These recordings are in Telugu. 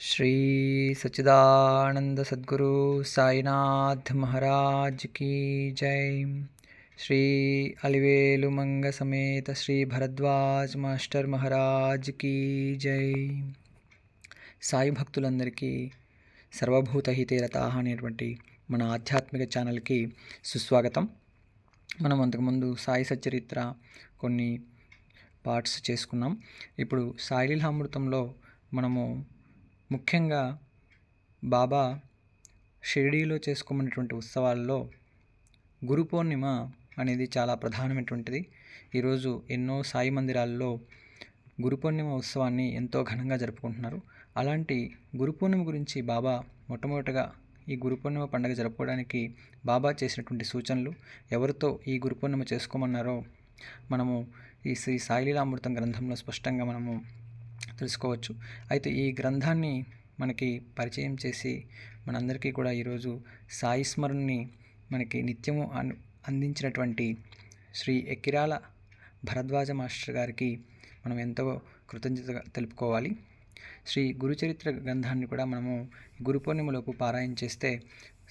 श्री सच्चिदानंद सद्गुरु साईनाथ महाराज की जय। श्री अलिवेलुमंग समेत श्री भरद्वाज मास्टर महाराज की जय। సాయి భక్తులందరికీ సర్వభూత హితేరతాహ అనేటువంటి మన ఆధ్యాత్మిక ఛానల్కి సుస్వాగతం. మనం అంతకుముందు సాయి సచ్చరిత్ర కొన్ని పార్ట్స్ చేసుకున్నాం. ఇప్పుడు సాయి లీలామృతంలో మనము ముఖ్యంగా బాబా షిరిడీలో చేసుకోమన్నటువంటి ఉత్సవాల్లో గురు పౌర్ణిమ అనేది చాలా ప్రధానమైనటువంటిది. ఈరోజు ఎన్నో సాయి మందిరాల్లో గురు పౌర్ణిమ ఉత్సవాన్ని ఎంతో ఘనంగా జరుపుకుంటున్నారు. అలాంటి గురు పౌర్ణిమ గురించి బాబా మొట్టమొదటగా ఈ గురు పౌర్ణిమ పండుగ జరుపుకోవడానికి బాబా చేసినటువంటి సూచనలు, ఎవరితో ఈ గురు పౌర్ణిమ చేసుకోమన్నారో మనము ఈ శ్రీ సాయి లీలామృతం గ్రంథంలో స్పష్టంగా మనము తెలుసుకోవచ్చు. అయితే ఈ గ్రంథాన్ని మనకి పరిచయం చేసి మనందరికీ కూడా ఈరోజు సాయి స్మరణని మనకి నిత్యము అందించినటువంటి శ్రీ ఎక్కిరాల భరద్వాజ మాస్టర్ గారికి మనం ఎంతో కృతజ్ఞతగా తెలుపుకోవాలి. శ్రీ గురుచరిత్ర గ్రంథాన్ని కూడా మనము గురు పౌర్ణిమలోపు పారాయణ చేస్తే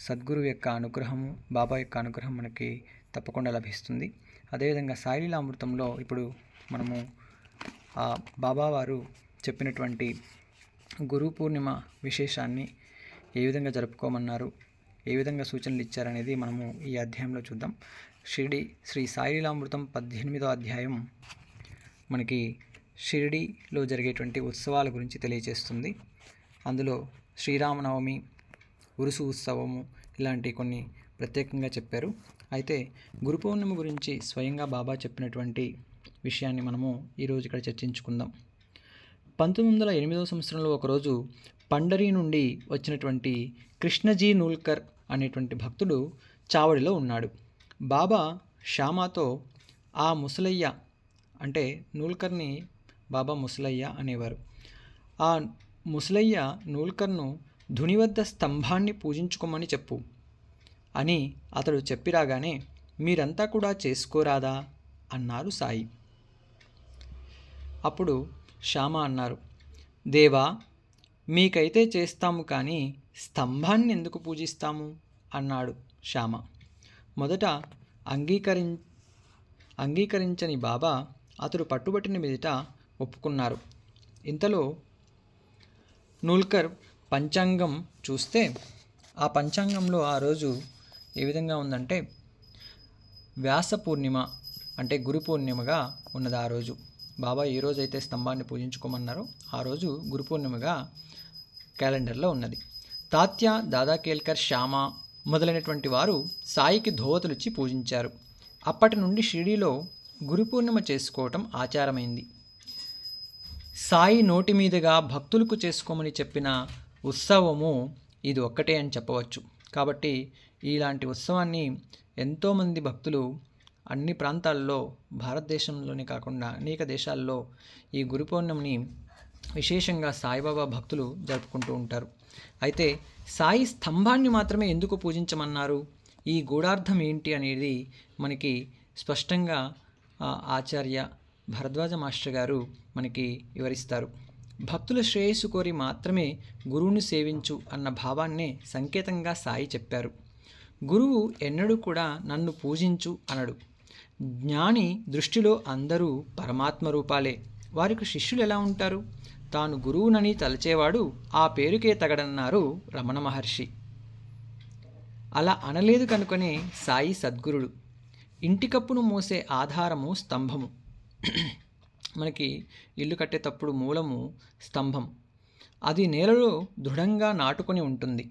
సద్గురు యొక్క అనుగ్రహము, బాబా యొక్క అనుగ్రహం మనకి తప్పకుండా లభిస్తుంది. అదేవిధంగా సాయి లీలామృతంలో ఇప్పుడు మనము బాబా వారు చెప్పినటువంటి గురు పూర్ణిమ విశేషాన్ని ఏ విధంగా జరుపుకోమన్నారు, ఏ విధంగా సూచనలు ఇచ్చారనేది మనము ఈ అధ్యాయంలో చూద్దాం. షిరిడి శ్రీ సాయి లీలామృతం 18వ అధ్యాయం మనకి షిరిడీలో జరిగేటువంటి ఉత్సవాల గురించి తెలియజేస్తుంది. అందులో శ్రీరామనవమి, ఉరుసు ఉత్సవము ఇలాంటి కొన్ని ప్రత్యేకంగా చెప్పారు. అయితే గురు పౌర్ణిమ గురించి స్వయంగా బాబా చెప్పినటువంటి విషయాన్ని మనము ఈరోజు ఇక్కడ చర్చించుకుందాం. 1908వ సంవత్సరంలో ఒకరోజు పండరీ నుండి వచ్చినటువంటి కృష్ణజీ నూల్కర్ అనేటువంటి భక్తుడు చావడిలో ఉన్నాడు. బాబా శ్యామాతో ఆ ముసలయ్య, అంటే నూల్కర్ని బాబా ముసలయ్య అనేవారు, ఆ ముసలయ్య నూల్కర్ను ధుని వద్ద స్తంభాన్ని పూజించుకోమని చెప్పు అని అతడు చెప్పిరాగానే, మీరంతా కూడా చేసుకోరాదా అన్నారు సాయి. అప్పుడు శ్యామ అన్నారు, దేవా, మీకైతే చేస్తాము కానీ స్తంభాన్ని ఎందుకు పూజిస్తాము అన్నాడు శ్యామ. మొదట అంగీకరించని బాబా అతడు పట్టుబట్టిన మీదట ఒప్పుకున్నారు. ఇంతలో నూల్కర్ పంచాంగం చూస్తే ఆ పంచాంగంలో ఆ రోజు ఏ విధంగా ఉందంటే వ్యాస పూర్ణిమ, అంటే గురు పూర్ణిమగా ఉన్నది. ఆ రోజు బాబా ఏ రోజైతే స్తంభాన్ని పూజించుకోమన్నారో ఆ రోజు గురు పూర్ణిమగా క్యాలెండర్లో ఉన్నది. తాత్య, దాదా కేల్కర్, శ్యామ మొదలైనటువంటి వారు సాయికి ధోవతులిచ్చి పూజించారు. అప్పటి నుండి షిరిడీలో గురు పూర్ణిమ చేసుకోవటం ఆచారమైంది. సాయి నోటి మీదుగా భక్తులకు చేసుకోమని చెప్పిన ఉత్సవము ఇది ఒక్కటే అని చెప్పవచ్చు. కాబట్టి ఇలాంటి ఉత్సవాన్ని ఎంతోమంది భక్తులు అన్ని ప్రాంతాల్లో, భారతదేశంలోనే కాకుండా అనేక దేశాల్లో ఈ గురు పౌర్ణమిని విశేషంగా సాయిబాబా భక్తులు జరుపుకుంటూ ఉంటారు. అయితే సాయి స్తంభాన్ని మాత్రమే ఎందుకు పూజించమన్నారు, ఈ గూఢార్థం ఏంటి అనేది మనకి స్పష్టంగా ఆచార్య భరద్వాజ మాస్టర్ గారు మనకి వివరిస్తారు. భక్తుల శ్రేయస్సు కోరి మాత్రమే గురువును సేవించు అన్న భావాన్నే సంకేతంగా సాయి చెప్పారు. గురువు ఎన్నడూ కూడా నన్ను పూజించు అనడు. జ్ఞాని దృష్టిలో అందరూ పరమాత్మ రూపాలే. వారికి శిష్యులు ఎలా ఉంటారు? తాను గురువునని తలచేవాడు ఆ పేరుకే తగడన్నారు రమణ మహర్షి. అలా అనలేదు కనుకనే సాయి సద్గురుడు. ఇంటికప్పును మోసే ఆధారము స్తంభము. మనకి ఇల్లు కట్టేటప్పుడు మూలము స్తంభం. అది నేలలో దృఢంగా నాటుకొని ఉంటుంది.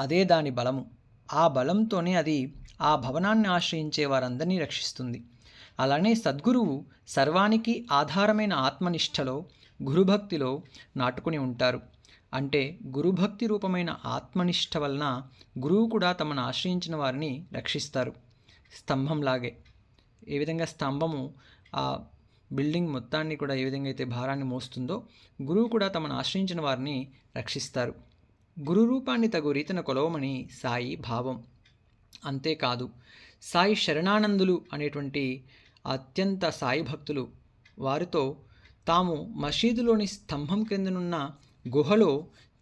అదే దాని బలము. ఆ బలంతోనే అది ఆ భవనాన్ని ఆశ్రయించే వారందరినీ రక్షిస్తుంది. అలానే సద్గురువు సర్వానికి ఆధారమైన ఆత్మనిష్టలో, గురుభక్తిలో నాటుకొని ఉంటారు. అంటే గురుభక్తి రూపమైన ఆత్మనిష్ట వలన గురువు కూడా తమను ఆశ్రయించిన వారిని రక్షిస్తారు. స్తంభంలాగే ఏ విధంగా స్తంభము ఆ బిల్డింగ్ మొత్తాన్ని కూడా ఏ విధంగా అయితే భారాన్ని మోస్తుందో, గురువు కూడా తమను ఆశ్రయించిన వారిని రక్షిస్తారు. గురు రూపాన్ని తగు రీతిన కొలవమని సాయి భావం. అంతేకాదు, సాయి శరణానందులు అనేటువంటి అత్యంత సాయి భక్తులు, వారితో తాము మసీదులోని స్తంభం క్రిందనున్న గుహలో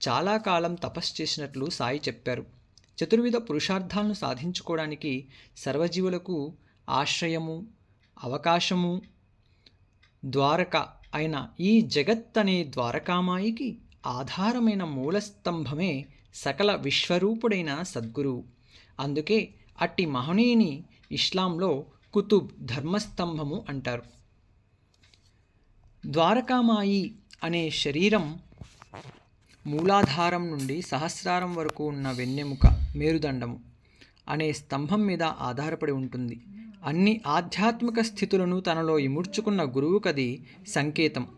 చాలా కాలం తపస్సు చేసినట్లు సాయి చెప్పారు. చతుర్విధ పురుషార్థాలను సాధించుకోవడానికి సర్వజీవులకు ఆశ్రయము, అవకాశము, ద్వారక అయిన ఈ జగత్ అనే ద్వారకామాయికి ఆధారమైన మూలస్తంభమే సకల విశ్వరూపుడైన సద్గురువు. అందుకే అట్టి మహనీయుని ఇస్లాంలో కుతుబ్ ధర్మస్తంభము అంటారు. ద్వారకామాయి అనే శరీరం మూలాధారం నుండి సహస్రారం వరకు ఉన్న వెన్నెముక మేరుదండము అనే స్తంభం మీద ఆధారపడి ఉంటుంది. అన్ని ఆధ్యాత్మిక స్థితులను తనలో ఇముడ్చుకున్న గురువుకది సంకేతం.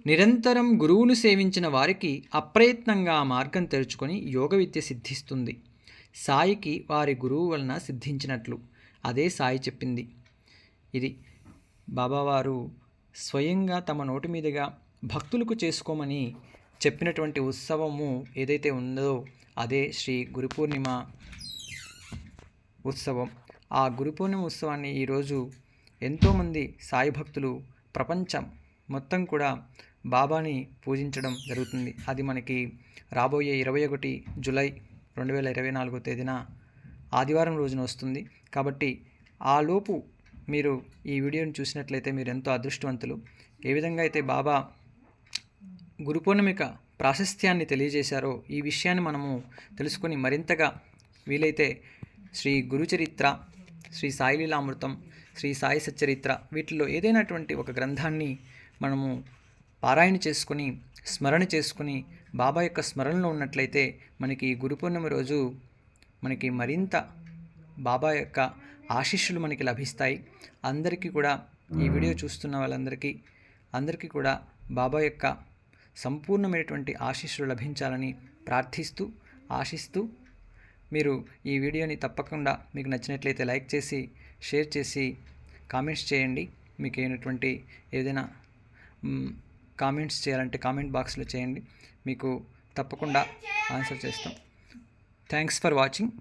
నిరంతరం గురువును సేవించిన వారికి అప్రయత్నంగా ఆ మార్గం తెరుచుకొని యోగ విద్య సిద్ధిస్తుంది. సాయికి వారి గురువు వలన సిద్ధించినట్లు. అదే సాయి చెప్పింది. ఇది బాబావారు స్వయంగా తమ నోటి మీదుగా భక్తులకు చేసుకోమని చెప్పినటువంటి ఉత్సవము ఏదైతే ఉందో అదే శ్రీ గురు పూర్ణిమ ఉత్సవం. ఆ గురు పూర్ణిమ ఉత్సవాన్ని ఈరోజు ఎంతోమంది సాయి భక్తులు ప్రపంచం మొత్తం కూడా బాబాని పూజించడం జరుగుతుంది. అది మనకి రాబోయే 21 జూలై 2024 తేదీన ఆదివారం రోజున వస్తుంది. కాబట్టి ఆలోపు మీరు ఈ వీడియోని చూసినట్లయితే మీరు ఎంతో అదృష్టవంతులు. ఏ విధంగా అయితే బాబా గురు పూర్ణిమిక ప్రాశస్త్యాన్ని తెలియజేశారో ఈ విషయాన్ని మనము తెలుసుకొని మరింతగా వీలైతే శ్రీ గురుచరిత్ర, శ్రీ సాయి లీలామృతం, శ్రీ సాయి సచ్చరిత్ర వీటిల్లో ఏదైనటువంటి ఒక గ్రంథాన్ని మనము పారాయణ చేసుకుని స్మరణ చేసుకుని బాబా యొక్క స్మరణలో ఉన్నట్లయితే మనకి గురు పూర్ణిమ రోజు మనకి మరింత బాబా యొక్క ఆశీస్సులు మనకి లభిస్తాయి. అందరికీ కూడా ఈ వీడియో చూస్తున్న వాళ్ళందరికీ కూడా బాబా యొక్క సంపూర్ణమైనటువంటి ఆశీస్సులు లభించాలని ప్రార్థిస్తూ ఆశిస్తూ మీరు ఈ వీడియోని తప్పకుండా మీకు నచ్చినట్లయితే లైక్ చేసి షేర్ చేసి కామెంట్స్ చేయండి. మీకు అయినటువంటి ఏదైనా కామెంట్స్ చేయాలంటే కామెంట్ బాక్స్లో చేయండి. మీకు తప్పకుండా ఆన్సర్ చేస్తాం. Thanks for watching.